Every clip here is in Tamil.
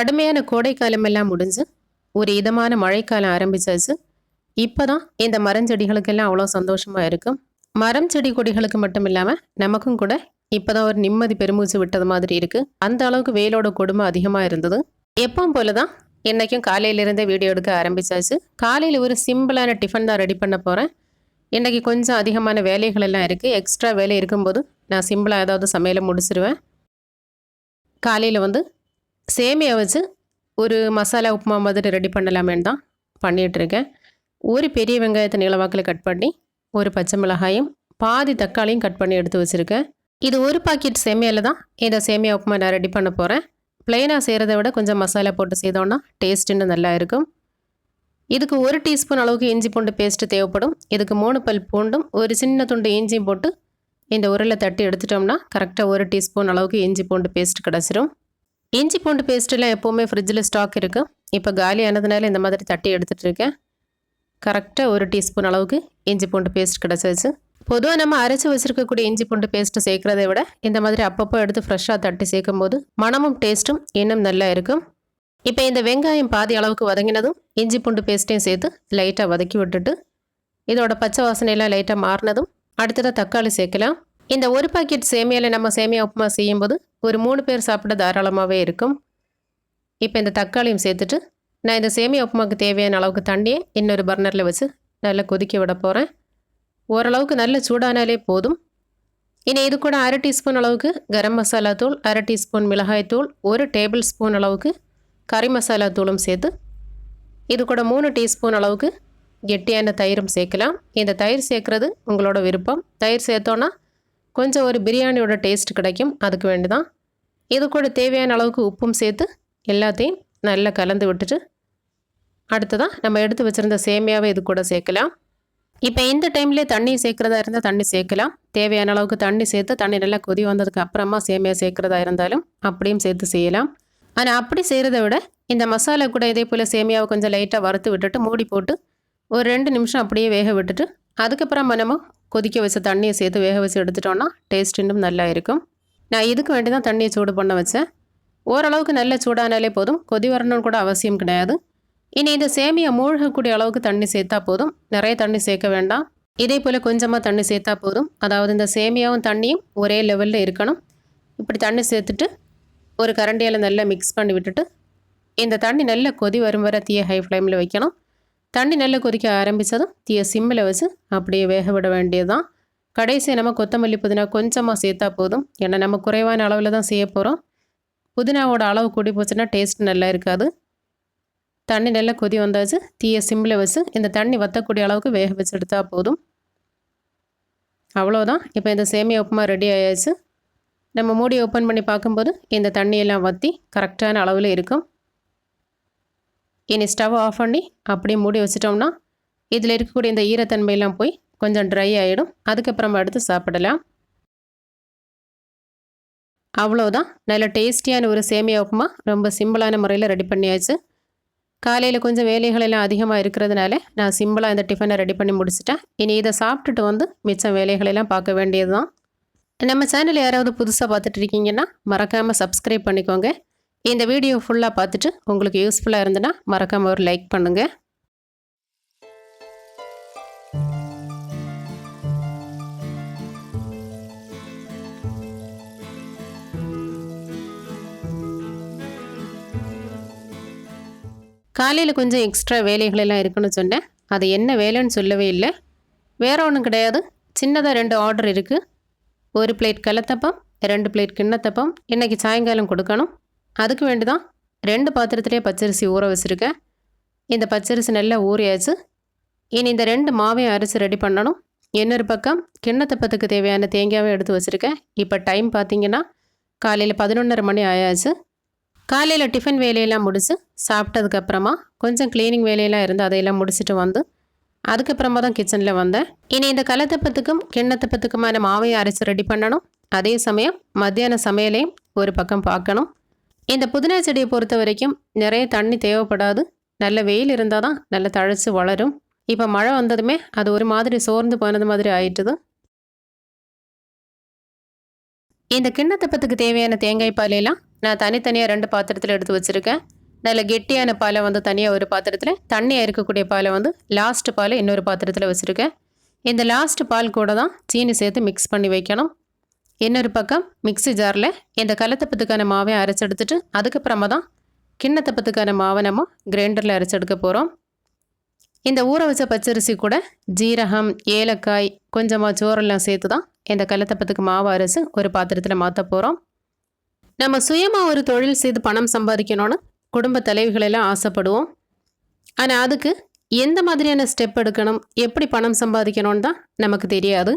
கடுமையான கோடைக்காலம் எல்லாம் முடிஞ்சு ஒரு இதமான மழைக்காலம் ஆரம்பிச்சாச்சு. இப்போதான் இந்த மரஞ்செடிகளுக்கெல்லாம் அவ்வளோ சந்தோஷமா இருக்கும். மரம் செடி கொடிகளுக்கு மட்டும் இல்லாமல் நமக்கும் கூட இப்போதான் ஒரு நிம்மதி பெருமூச்சு விட்டது மாதிரி இருக்கு. அந்த அளவுக்கு வெயிலோட கொடுமை அதிகமாக இருந்தது. எப்பவும் போல தான் இன்னைக்கும் காலையிலிருந்தே வீடியோ எடுக்க ஆரம்பிச்சாச்சு. காலையில் ஒரு சிம்பிளான டிஃபன் தான் ரெடி பண்ண போகிறேன். இன்றைக்கி கொஞ்சம் அதிகமான வேலைகள் எல்லாம் இருக்குது. எக்ஸ்ட்ரா வேலை இருக்கும்போது நான் சிம்பிளாக ஏதாவது சமையலை முடிச்சிருவேன். காலையில் வந்து சேமியா வச்சு ஒரு மசாலா உப்புமா மாதிரி ரெடி பண்ணலாமேன்னு தான் பண்ணிகிட்ருக்கேன். ஒரு பெரிய வெங்காயத்தை நீளவாக்கில் கட் பண்ணி, ஒரு பச்சை மிளகாயும் பாதி தக்காளியும் கட் பண்ணி எடுத்து வச்சுருக்கேன். இது ஒரு பாக்கெட் சேமியாவில் தான் இந்த சேமியா உப்புமா நான் ரெடி பண்ண போகிறேன். ப்ளைனாக செய்கிறத விட கொஞ்சம் மசாலா போட்டு செய்தோன்னா டேஸ்ட் இன்னும் நல்லா இருக்கும். இதுக்கு 1 டீஸ்பூன் அளவுக்கு இஞ்சி பூண்டு பேஸ்ட்டு தேவைப்படும். இதுக்கு 3 பல் பூண்டும் ஒரு சின்ன துண்டு இஞ்சியும் போட்டு இந்த உருளை தட்டி எடுத்துட்டோம்னா கரெக்டாக 1 டீஸ்பூன் அளவுக்கு இஞ்சி பூண்டு பேஸ்ட் கிடச்சிரும். இஞ்சி பூண்டு பேஸ்ட்டெல்லாம் எப்போவுமே ஃப்ரிட்ஜில் ஸ்டாக் இருக்கும். இப்போ காலியானதுனால இந்த மாதிரி தட்டி எடுத்துகிட்டு இருக்கேன். கரெக்டாக 1 டீஸ்பூன் அளவுக்கு இஞ்சி பூண்டு பேஸ்ட் கிடச்சிச்சு. பொதுவாக நம்ம அரைச்சி வச்சுருக்கக்கூடிய இஞ்சி பூண்டு பேஸ்ட்டு சேர்க்குறதை விட இந்த மாதிரி அப்பப்போ எடுத்து ஃப்ரெஷ்ஷாக தட்டி சேர்க்கும் போது மணமும் டேஸ்ட்டும் இன்னும் நல்லா இருக்கும். இப்போ இந்த வெங்காயம் பாதி அளவுக்கு வதங்கினதும் இஞ்சி பூண்டு பேஸ்ட்டையும் சேர்த்து லைட்டாக வதக்கி விட்டுட்டு இதோட பச்சை வாசனையெல்லாம் லைட்டாக மாறினதும் அடுத்ததாக தக்காளி சேர்க்கலாம். இந்த ஒரு பாக்கெட் சேமியாவில் நம்ம சேமியா உப்புமா செய்யும்போது ஒரு 3 பேர் சாப்பிட தாராளமாகவே இருக்கும். இப்போ இந்த தக்காளியும் சேர்த்துட்டு நான் இந்த சேமியா உப்புமாவுக்கு தேவையான அளவுக்கு தண்ணியை இன்னொரு பர்னரில் வச்சு நல்லா கொதிக்க விட போகிறேன். ஓரளவுக்கு நல்ல சூடானாலே போதும். இனி இது கூட 1/2 டீஸ்பூன் அளவுக்கு கரம் மசாலா தூள், 1/2 டீஸ்பூன் மிளகாய் தூள், 1 டேபிள் ஸ்பூன் அளவுக்கு கறி மசாலா தூளும் சேர்த்து இது கூட 3 டீஸ்பூன் அளவுக்கு கெட்டியான தயிரும் சேர்க்கலாம். இந்த தயிர் சேர்க்குறது உங்களோட விருப்பம். தயிர் சேர்த்தோன்னா கொஞ்சம் ஒரு பிரியாணியோட டேஸ்ட் கிடைக்கும். அதுக்கு வேண்டி தான். இது கூட தேவையான அளவுக்கு உப்பும் சேர்த்து எல்லாத்தையும் நல்லா கலந்து விட்டுட்டு அடுத்ததான் நம்ம எடுத்து வச்சுருந்த சேமியாவை இது கூட சேர்க்கலாம். இப்போ இந்த டைம்லேயே தண்ணி சேர்க்குறதா இருந்தால் தண்ணி சேர்க்கலாம். தேவையான அளவுக்கு தண்ணி சேர்த்து தண்ணி நல்லா கொதி வந்ததுக்கு அப்புறமா சேமியா சேர்க்குறதா இருந்தாலும் அப்படியும் சேர்த்து செய்யலாம். ஆனால் அப்படி செய்கிறத விட இந்த மசாலா கூட இதே போல் சேமியாவை கொஞ்சம் லைட்டாக வறுத்து விட்டுட்டு மூடி போட்டு ஒரு 2 நிமிஷம் அப்படியே வேக விட்டுட்டு அதுக்கப்புறமா நம்ம கொதிக்க வச்ச தண்ணியை சேர்த்து வேக வச்சு எடுத்துட்டோன்னா டேஸ்ட் இன்னும் நல்லா இருக்கும். நான் இதுக்கு வேண்டி தான் தண்ணியை சூடு பண்ண வச்சேன். ஓரளவுக்கு நல்ல சூடானாலே போதும். கொதி வரணும்னு கூட அவசியம் கிடையாது. இனி இந்த சேமியா மூழ்கக்கூடிய அளவுக்கு தண்ணி சேர்த்தா போதும். நிறைய தண்ணி சேர்க்க வேண்டாம். இதே போல் கொஞ்சமாக தண்ணி சேர்த்தா போதும். அதாவது இந்த சேமியாவும் தண்ணியும் ஒரே லெவலில் இருக்கணும். இப்படி தண்ணி சேர்த்துட்டு ஒரு கரண்டியால் நல்லா மிக்ஸ் பண்ணி விட்டுட்டு இந்த தண்ணி நல்லா கொதி வரும் வரை தீயை ஹை ஃப்ளேமில் வைக்கணும். தண்ணி நல்லா கொதிக்க ஆரம்பித்ததும் தீயை சிம்மில் வச்சு அப்படியே வேக விட வேண்டியதுதான். கடைசி நம்ம கொத்தமல்லி புதினா கொஞ்சமாக சேர்த்தா போதும். ஏன்னா நம்ம குறைவான அளவில் தான் செய்ய போகிறோம். புதினாவோட அளவு கூடி போச்சுன்னா டேஸ்ட் நல்லா இருக்காது. தண்ணி நல்லா கொதி வந்தாச்சு. தீயை சிம்மில் வச்சு இந்த தண்ணி வற்றக்கூடிய அளவுக்கு வேக வச்சு எடுத்தால் போதும். அவ்வளோதான். இப்போ இந்த சேமியா உப்புமா ரெடி ஆயாச்சு. நம்ம மூடி ஓப்பன் பண்ணி பார்க்கும்போது இந்த தண்ணியெல்லாம் வற்றி கரெக்டான அளவில் இருக்கும். இனி ஸ்டவ் ஆஃப் பண்ணி அப்படியே மூடி வச்சிட்டோம்னா இதில் இருக்கக்கூடிய இந்த ஈரத்தன்மையெல்லாம் போய் கொஞ்சம் ட்ரை ஆகிடும். அதுக்கப்புறமா எடுத்து சாப்பிடலாம். அவ்வளோதான். நல்ல டேஸ்டியான ஒரு சேமியா உப்புமா ரொம்ப சிம்பிளான முறையில் ரெடி பண்ணியாச்சு. காலையில் கொஞ்சம் வேலைகள் எல்லாம் அதிகமாக இருக்கிறதுனால நான் சிம்பிளாக இந்த டிஃபனை ரெடி பண்ணி முடிச்சிட்டேன். இனி இதை சாப்பிட்டுட்டு வந்து மிச்சம் வேலைகளெல்லாம் பார்க்க வேண்டியது தான். நம்ம சேனல் யாராவது புதுசாக பார்த்துட்டு இருக்கீங்கன்னா மறக்காமல் சப்ஸ்கிரைப் பண்ணிக்கோங்க. இந்த வீடியோ ஃபுல்லாக பார்த்துட்டு உங்களுக்கு யூஸ்ஃபுல்லாக இருந்ததுன்னா மறக்காமல் ஒரு லைக் பண்ணுங்கள். காலையில் கொஞ்சம் எக்ஸ்ட்ரா வேலைகளெல்லாம் இருக்குன்னு சொன்னேன். அது என்ன வேலைன்னு சொல்லவே இல்லை. வேறு ஒன்றும் கிடையாது. சின்னதாக 2 ஆர்டர் இருக்குது. 1 பிளேட் கலத்தப்பம், 2 பிளேட் கிண்ணத்தப்பம் இன்றைக்கி சாயங்காலம் கொடுக்கணும். அதுக்கு வேண்டி தான் 2 பாத்திரத்துலேயே பச்சரிசி ஊற வச்சுருக்கேன். இந்த பச்சரிசி நல்லா ஊறியாச்சு. இனி இந்த 2 மாவையும் அரைச்சி ரெடி பண்ணணும். இன்னொரு பக்கம் கிண்ணத்தப்பத்துக்கு தேவையான தேங்காயும் எடுத்து வச்சுருக்கேன். இப்போ டைம் பார்த்திங்கன்னா காலையில் 11:30 மணி ஆயாச்சு. காலையில் டிஃபன் வேலையெல்லாம் முடித்து சாப்பிட்டதுக்கப்புறமா கொஞ்சம் க்ளீனிங் வேலையெல்லாம் இருந்து அதையெல்லாம் முடிச்சுட்டு வந்து அதுக்கப்புறமா தான் கிச்சனில் வந்தேன். இனி இந்த கலத்தப்பத்துக்கும் கிண்ணத்தப்பத்துக்குமான மாவையும் அரைச்சி ரெடி பண்ணணும். அதே சமயம் மத்தியான சமையலையும் ஒரு பக்கம் பார்க்கணும். இந்த புதினா செடியை பொறுத்த வரைக்கும் நிறைய தண்ணி தேவைப்படாது. நல்ல வெயில் இருந்தால் தான் நல்லா தழைச்சி வளரும். இப்போ மழை வந்ததுமே அது ஒரு மாதிரி சோர்ந்து போனது மாதிரி ஆயிட்டுது. இந்த கிண்ணத்தப்பத்துக்கு தேவையான தேங்காய் பாலையெல்லாம் நான் தனித்தனியாக 2 பாத்திரத்தில் எடுத்து வச்சுருக்கேன். நல்ல கெட்டியான பாலை வந்து தனியாக ஒரு பாத்திரத்தில், தண்ணியாக இருக்கக்கூடிய பாலை வந்து லாஸ்ட் பாலை இன்னொரு பாத்திரத்தில் வச்சுருக்கேன். இந்த லாஸ்ட் பால் கூட தான் சீனி சேர்த்து மிக்ஸ் பண்ணி வைக்கணும். இன்னொரு பக்கம் மிக்ஸி ஜாரில் இந்த கலத்தப்பத்துக்கான மாவை அரைச்செடுத்துட்டு அதுக்கப்புறமா தான் கிண்ணத்தப்பத்துக்கான மாவை நம்ம கிரைண்டரில் அரைச்செடுக்க போகிறோம். இந்த ஊற வச்ச பச்சரிசி கூட ஜீரகம், ஏலக்காய், கொஞ்சமாக சோறெல்லாம் சேர்த்து தான் இந்த கலத்தப்பத்துக்கு மாவு அரைச்சு ஒரு பாத்திரத்தில் மாற்ற போகிறோம். நம்ம சுயமாக ஒரு தொழில் செய்து பணம் சம்பாதிக்கணும்னு குடும்ப தலைவிகளெல்லாம் ஆசைப்படுவோம். ஆனால் அதுக்கு எந்த மாதிரியான ஸ்டெப் எடுக்கணும், எப்படி பணம் சம்பாதிக்கணும்னு தான் நமக்கு தெரியாது.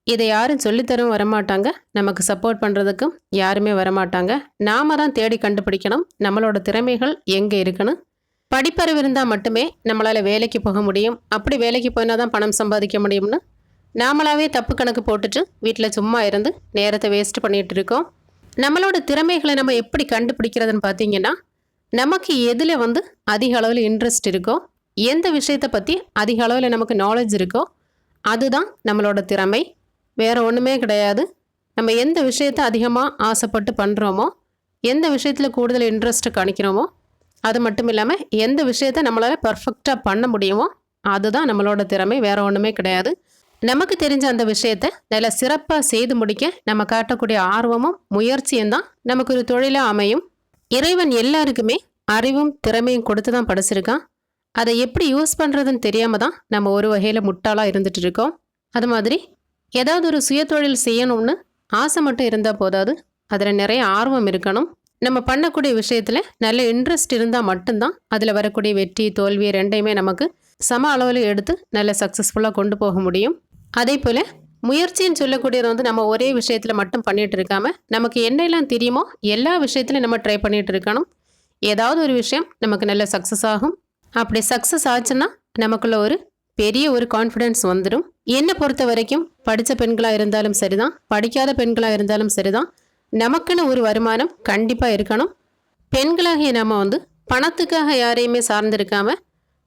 இதை யாரும் சொல்லித்தரவும் வரமாட்டாங்க, நமக்கு சப்போர்ட் பண்ணுறதுக்கும் யாருமே வரமாட்டாங்க. நாம தான் தேடி கண்டுபிடிக்கணும் நம்மளோட திறமைகள் எங்கே இருக்குன்னு. படிப்பறிவு இருந்தால் மட்டுமே நம்மளால் வேலைக்கு போக முடியும். அப்படி வேலைக்கு போனால் தான் பணம் சம்பாதிக்க முடியும்னு நாமளாவே தப்பு கணக்கு போட்டுட்டு வீட்டில் சும்மா இருந்து நேரத்தை வேஸ்ட் பண்ணிகிட்டு இருக்கோம். நம்மளோட திறமைகளை நம்ம எப்படி கண்டுபிடிக்கிறதுன்னு பார்த்தீங்கன்னா, நமக்கு எதில் வந்து அதிக அளவில் இன்ட்ரெஸ்ட் இருக்கோ, எந்த விஷயத்தை பற்றி அதிக அளவில் நமக்கு நாலேஜ் இருக்கோ அதுதான் நம்மளோட திறமை. வேறு ஒன்றுமே கிடையாது. நம்ம எந்த விஷயத்தை அதிகமாக ஆசைப்பட்டு பண்ணுறோமோ, எந்த விஷயத்தில் கூடுதல் இன்ட்ரெஸ்ட்டு காணிக்கிறோமோ, அது மட்டும் இல்லாமல் எந்த விஷயத்தை நம்மளால் பர்ஃபெக்டாக பண்ண முடியுமோ அதுதான் நம்மளோட திறமை. வேறு ஒன்றுமே கிடையாது. நமக்கு தெரிஞ்ச அந்த விஷயத்தை நல்லா சிறப்பாக செய்து முடிக்க நம்ம காட்டக்கூடிய ஆர்வமும் முயற்சியும் தான் நமக்கு ஒரு தொழிலாக அமையும். இறைவன் எல்லாருக்குமே அறிவும் திறமையும் கொடுத்து தான் படைச்சிருக்கான். அதை எப்படி யூஸ் பண்ணுறதுன்னு தெரியாமல் தான் நம்ம ஒரு வகையில் முட்டாளாக இருந்துகிட்டு இருக்கோம். அது மாதிரி ஏதாவது ஒரு சுயதொழில் செய்யணும்னு ஆசை மட்டும் இருந்தால் போதாது, அதில் நிறைய ஆர்வம் இருக்கணும். நம்ம பண்ணக்கூடிய விஷயத்தில் நல்ல இன்ட்ரெஸ்ட் இருந்தால் மட்டும்தான் அதில் வரக்கூடிய வெற்றி தோல்வி ரெண்டையுமே நமக்கு சம அளவில் எடுத்து நல்ல சக்ஸஸ்ஃபுல்லாக கொண்டு போக முடியும். அதே போல் முயற்சின்னு சொல்லக்கூடியது வந்து நம்ம ஒரே விஷயத்தில் மட்டும் பண்ணிகிட்டு இருக்காமல், நமக்கு என்னெல்லாம் தெரியுமோ எல்லா விஷயத்துலையும் நம்ம ட்ரை பண்ணிகிட்டு இருக்கணும். ஏதாவது ஒரு விஷயம் நமக்கு நல்ல சக்ஸஸ் ஆகும். அப்படி சக்ஸஸ் ஆச்சுன்னா நமக்குள்ள ஒரு பெரிய ஒரு கான்ஃபிடென்ஸ் வந்துடும். என்னை பொறுத்த வரைக்கும் படித்த பெண்களாக இருந்தாலும் சரிதான், படிக்காத பெண்களாக இருந்தாலும் சரிதான், நமக்குன்னு ஒரு வருமானம் கண்டிப்பாக இருக்கணும். பெண்களாகிய நம்ம வந்து பணத்துக்காக யாரையுமே சார்ந்திருக்காம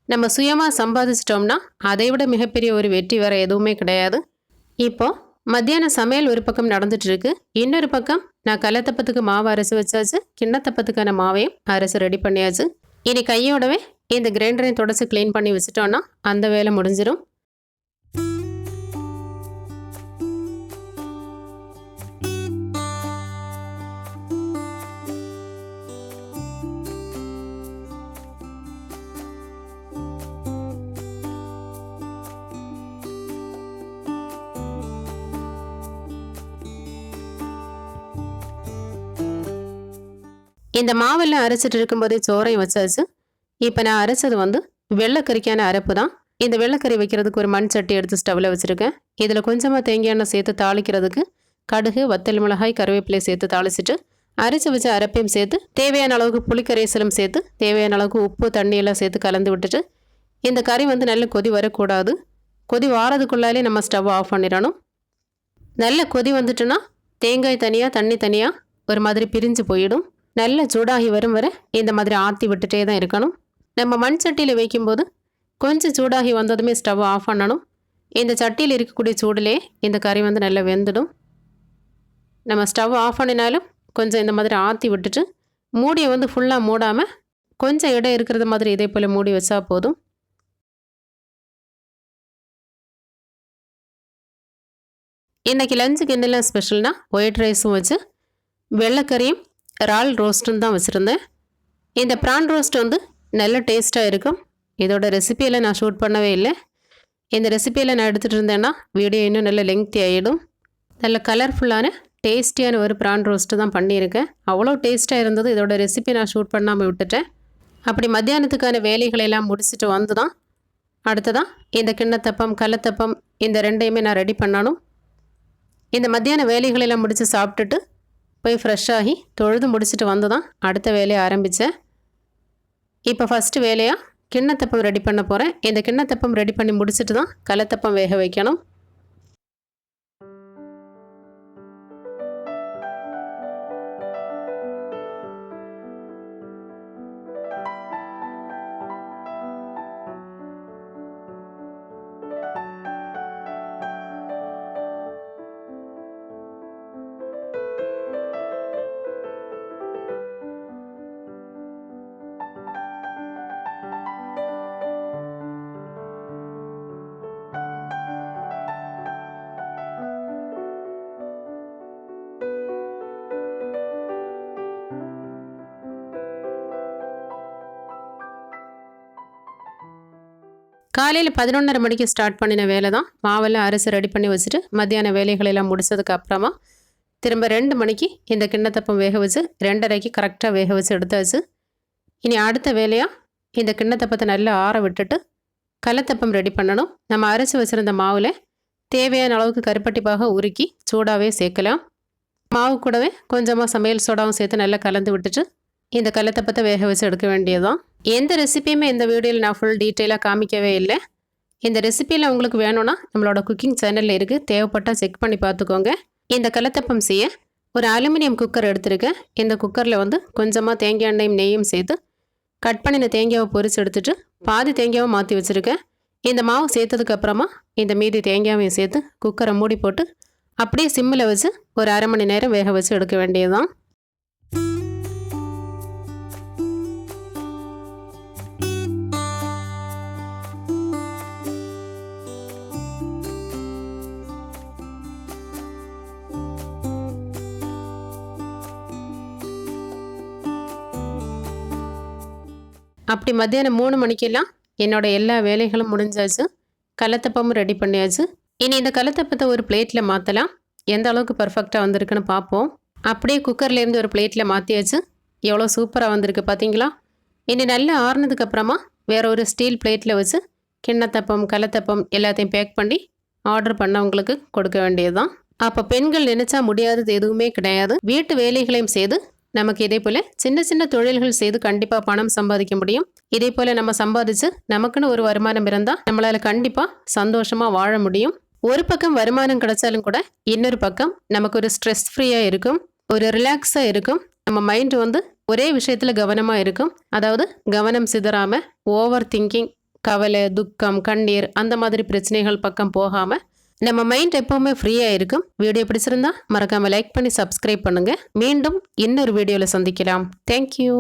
நம்ம சுயமாக சம்பாதிச்சிட்டோம்னா அதை விட மிகப்பெரிய ஒரு வெற்றி வேறு எதுவுமே கிடையாது. இப்போது மத்தியான சமையல் ஒரு பக்கம் நடந்துட்டுருக்கு. இன்னொரு பக்கம் நான் கலத்தப்பத்துக்கு மாவு அரைச்சி வச்சாச்சு, கிண்ணத்தப்பத்துக்கான மாவையும் அரைச்சி ரெடி பண்ணியாச்சு. இனி கையோடவே இந்த கிரைண்டரையும் தொடச்சி க்ளீன் பண்ணி வச்சுட்டோன்னா அந்த வேலை முடிஞ்சிடும். இந்த மாவெல்லாம் அரைச்சிட்டு இருக்கும்போதே சோறையும் வச்சாச்சு. இப்போ நான் அரைச்சது வந்து வெள்ளைக்கறிக்கான அரைப்பு தான். இந்த வெள்ளைக்கறி வைக்கிறதுக்கு ஒரு மண் சட்டி எடுத்து ஸ்டவ்வில் வச்சுருக்கேன். இதில் கொஞ்சமாக தேங்காய் எண்ணெய் சேர்த்து தாளிக்கிறதுக்கு கடுகு, வத்தல் மிளகாய், கருவேப்பிலை சேர்த்து தாளிச்சிட்டு அரைச்சி வச்ச அரைப்பையும் சேர்த்து தேவையான அளவுக்கு புளிக்கரைசலும் சேர்த்து தேவையான அளவுக்கு உப்பு தண்ணியெல்லாம் சேர்த்து கலந்து விட்டுட்டு, இந்த கறி வந்து நல்ல கொதி வரக்கூடாது. கொதி வாரதுக்குள்ளாலே நம்ம ஸ்டவ் ஆஃப் பண்ணிடணும். நல்ல கொதி வந்துட்டுன்னா தேங்காய் தனியாக தண்ணி தனியாக ஒரு மாதிரி பிரிஞ்சு போயிடும். நல்ல சூடாகி வரும் வரை இந்த மாதிரி ஆற்றி விட்டுட்டே தான் இருக்கணும். நம்ம மண் சட்டியில் வைக்கும்போது கொஞ்சம் சூடாகி வந்ததுமே ஸ்டவ் ஆஃப் பண்ணணும். இந்த சட்டியில் இருக்கக்கூடிய சூடிலே இந்த கறி வந்து நல்லா வெந்துடும். நம்ம ஸ்டவ் ஆஃப் பண்ணினாலும் கொஞ்சம் இந்த மாதிரி ஆற்றி விட்டுட்டு மூடியை வந்து ஃபுல்லாக மூடாமல் கொஞ்சம் இடம் இருக்கிறது மாதிரி இதே போல் மூடி வச்சா போதும். இன்றைக்கி லஞ்சுக்கு என்னெல்லாம் ஸ்பெஷல்னால் ஒயிட் ரைஸும் வச்சு வெள்ளைக்கறியும் இறால் ரோஸ்ட்டும் தான் வச்சுருந்தேன். இந்த ப்ரான் ரோஸ்ட் வந்து நல்ல டேஸ்ட்டாக இருக்கும். இதோட ரெசிபியில் நான் ஷூட் பண்ணவே இல்லை. இந்த ரெசிபியில் நான் எடுத்துகிட்டு இருந்தேன்னா வீடியோ இன்னும் நல்ல லெங்க்தி ஆகிடும். நல்ல கலர்ஃபுல்லான டேஸ்டியான ஒரு ப்ரான் ரோஸ்ட்டு தான் பண்ணியிருக்கேன். அவ்வளோ டேஸ்ட்டாக இருந்தது. இதோட ரெசிபி நான் ஷூட் பண்ணாமல் விட்டுட்டேன். அப்படி மத்தியானத்துக்கான வேலைகளெல்லாம் முடிச்சுட்டு வந்து தான் அடுத்ததான் இந்த கிண்ணத்தப்பம், கல்லத்தப்பம் இந்த ரெண்டையுமே நான் ரெடி பண்ணணும். இந்த மத்தியான வேலைகளெல்லாம் முடித்து சாப்பிட்டுட்டு போய் ஃப்ரெஷ்ஷாகி தொழுது முடிச்சுட்டு வந்து தான் அடுத்த வேலையை ஆரம்பித்தேன். இப்போ ஃபஸ்ட்டு வேலையாக கிண்ணத்தப்பம் ரெடி பண்ண போகிறேன். இந்த கிண்ணத்தப்பம் ரெடி பண்ணி முடிச்சுட்டு தான் கல்லத்தப்பம் வேக வைக்கணும். காலையில் 11:30 மணிக்கு ஸ்டார்ட் பண்ணின வேலை தான். மாவெல்லாம் அரைச்சி ரெடி பண்ணி வச்சுட்டு மத்தியான வேலைகளெல்லாம் முடிச்சதுக்கு அப்புறமா திரும்ப 2 மணிக்கு இந்த கிண்ணத்தப்பம் வேக வச்சு 2:30க்கு கரெக்டாக வேக வச்சு எடுத்தாச்சு. இனி அடுத்த வேலையாக இந்த கிண்ணத்தப்பத்தை நல்லா ஆற விட்டுட்டு கலத்தப்பம் ரெடி பண்ணணும். நம்ம அரைச்சி வச்சுருந்த மாவில் தேவையான அளவுக்கு கருப்பட்டி பாக உருக்கி சூடாகவே சேர்க்கலாம். மாவு கூடவே கொஞ்சமாக சமையல் சோடாவும் சேர்த்து நல்லா கலந்து விட்டுட்டு இந்த கலத்தப்பத்தை வேக வச்சு எடுக்க வேண்டியதுதான். எந்த ரெசிபியுமே இந்த வீடியோவில் நான் ஃபுல் டீட்டெயிலாக காமிக்கவே இல்லை. இந்த ரெசிபியில் உங்களுக்கு வேணும்னா நம்மளோட குக்கிங் சேனலில் இருக்குது, தேவைப்பட்டால் செக் பண்ணி பார்த்துக்கோங்க. இந்த கலத்தப்பம் செய்ய ஒரு அலுமினியம் குக்கர் எடுத்துருக்கேன். இந்த குக்கரில் கொஞ்சமாக தேங்காய் எண்ணெயும் நெய்யும் சேர்த்து கட் பண்ணின தேங்காவை பொரிச்சு எடுத்துட்டு பாதி தேங்காவை மாற்றி வச்சுருக்கேன். இந்த மாவு சேர்த்ததுக்கு அப்புறமா இந்த மீதி தேங்காவையும் சேர்த்து குக்கரை மூடி போட்டு அப்படியே சிம்மில் வச்சு ஒரு 1/2 மணி நேரம் வேக வச்சு எடுக்க வேண்டியதுதான். அப்படி மத்தியானம் 3 மணிக்கெல்லாம் என்னோட எல்லா வேலைகளும் முடிஞ்சாச்சு. கலத்தப்பமும் ரெடி பண்ணியாச்சு. இனி இந்த கலத்தப்பத்தை ஒரு பிளேட்டில் மாற்றலாம். எந்த அளவுக்கு பர்ஃபெக்டாக வந்திருக்குன்னு பார்ப்போம். அப்படியே குக்கர்லேருந்து ஒரு பிளேட்டில் மாற்றியாச்சு. எவ்வளோ சூப்பராக வந்திருக்கு பார்த்தீங்களா? இனி நல்லா ஆறுனதுக்கு அப்புறமா வேற ஒரு ஸ்டீல் பிளேட்டில் வச்சு கிண்ணத்தப்பம் கலத்தப்பம் எல்லாத்தையும் பேக் பண்ணி ஆர்டர் பண்ணவங்களுக்கு கொடுக்க வேண்டியது தான். அப்போ பெண்கள் நினைச்சா முடியாதது எதுவுமே கிடையாது. வீட்டு வேலைகளையும் செய்து நமக்கு இதே போல் சின்ன சின்ன தொழில்கள் செய்து கண்டிப்பாக பணம் சம்பாதிக்க முடியும். இதே போல் நம்ம சம்பாதிச்சு நமக்குன்னு ஒரு வருமானம் இருந்தால் நம்மளால் கண்டிப்பாக சந்தோஷமாக வாழ முடியும். ஒரு பக்கம் வருமானம் கிடைச்சாலும் கூட இன்னொரு பக்கம் நமக்கு ஒரு ஸ்ட்ரெஸ் ஃப்ரீயாக இருக்கும், ஒரு ரிலாக்ஸாக இருக்கும். நம்ம மைண்டு ஒரே விஷயத்தில் கவனமாக இருக்கும். அதாவது கவனம் சிதறாமல் ஓவர் திங்கிங், கவலை, துக்கம், கண்ணீர் அந்த மாதிரி பிரச்சனைகள் பக்கம் போகாமல் நம்ம மைண்ட் எப்பவுமே ஃப்ரீயாக இருக்கும். வீடியோ பிடிச்சிருந்தா மறக்காமல் லைக் பண்ணி சப்ஸ்கிரைப் பண்ணுங்கள். மீண்டும் இன்னொரு வீடியோவில் சந்திக்கலாம். தேங்க்யூ.